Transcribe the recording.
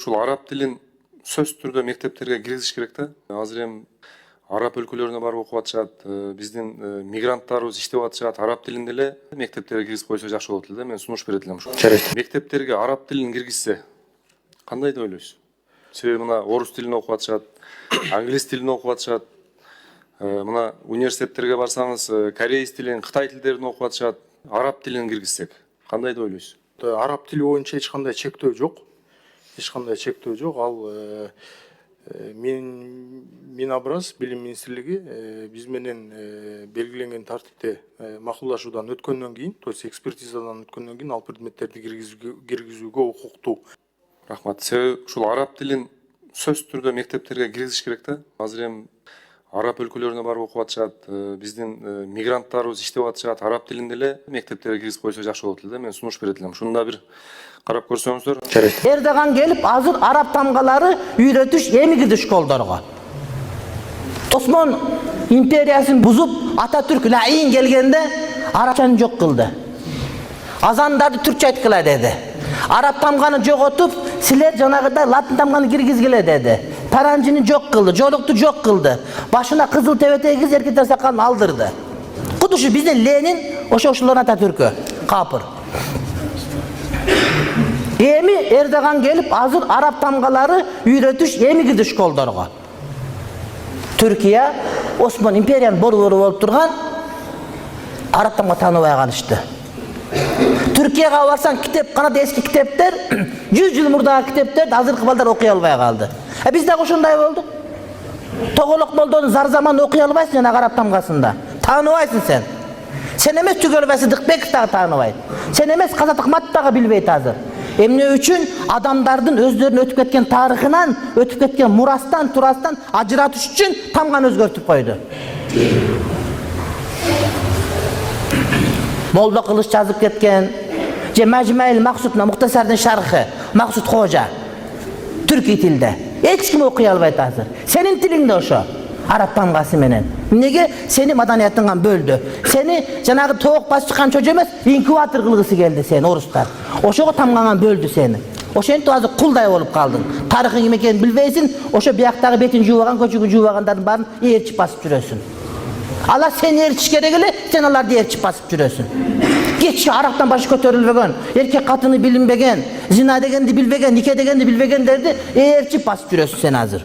ушул араб тилин сөз түрдө мектептерге киргизиш керек да. Азыр эми араб өлкөлөрүнө барып окуп атышат, биздин мигранттарыбыз иштеп атышат, араб тилин деле мектептерге киргизип койсо жакшы болот эле да. Мен сунуш берет элем ушул. Мектептерге араб тилин киргизсе кандай деп ойлойсуз? Себеби мына орус тилин окуп атышат, англис тилин окуп атышат. Мына университеттерге барсаңыз, кореец тилин, кытай тилдерин окуп атышат. Араб тилин киргизсек кандай деп ойлойсуз? Араб тили боюнча эч кандай чектөө жок. Эч кандай чектөө жок. Ал Минобраз билим министрлиги биз менен белгиленген тартипте макулдашуудан өткөндөн кийин, то есть экспертизадан өткөндөн кийин ал предметтерди киргизүүгө укуктуу. Рахмат. Себеби ушул араб тилин сөз түрдө мектептерге киргизиш керек да. Азыр эми араб өлкөлөрүнө барып окуп атышат, биздин мигранттарыбыз иштеп атышат, араб тилин деле мектептерге киргизип койсо жакшы болот эле да. Мен сунуш берет элем. Ушуну да бир карап көрсөңүздөр. Эрдоган келип, азыр араб тамгалары үйрөтүш эми кирди школдорго. Осман империясын бузуп, Ататүрк Лаин келгенде арабчаны жок кылды. Азандарды түркчө айткыла деди. Араб тамганы жоготуп, силер жанагыдай латын тамганы киргизгиле деди. Таранжыны жок кылды, жолукту жок кылды. Башына кызыл тебете кийип эркектер сакалын алдырды. Кудушу биздин Ленин, ошолордун Ататүркү, капыр. Эми Эрдоган келип, азыр араб тамгалары үйрөтүш эми кирди школдорго. Түркия, Осман империянын борбору болуп турган араб тамга тааныбай калышты. Türkiye'ye varsan kitap, kanat eski kitaplar, 100 yıl murdaki kitaplar hazırkı balдар okuy almaya kaldı. Biz de koşunday olduk. Toğuluk bolduğunu zar zaman okuy almaysın yana Arap tamgasında. Tanıvaysın sen. Sen emez tügölbesi dıkbek tanıvaysın. Sen emez kazatık mattağı bilbeyt hazır. Emne üçün adamdardın özlerini ötüp ketken tarihынан, ötüp ketken murastan, turastan acıratış üçün tamgan özgörtüp koydu. Molda Kılıç yazıp ketken, Mecmuail Maksud'na Muhtasar'ın şarkı, Maksud Hoca, Türkiye tilde. Hiç kim okuy albaydı hazır. Senin tilinde o şu, Arap tamgası menen. Nege? Seni madaniyatından böldü. Seni canagı toğuk bas çıkan çocuğu emez, inkubator kılgısı geldi seni, Oruslar. O şu tamganan böldü seni. O şeyin tuazı kulday olup kaldın. Tarihin kim ekeni bilbeysin, o şu bir yaktağı betin juvağın, köçüğün juvağınların barın erçip basıp jürösün. Allah seni erçiş gerekli, sen Allah diye erçip basıp jürösün. Geçi Arap'tan başı kötörülbegen, erkek katını bilinbegen, zina degendi bilbegen, nikah degendi bilbegen derdi, erçip basıp jürösün sen hazır.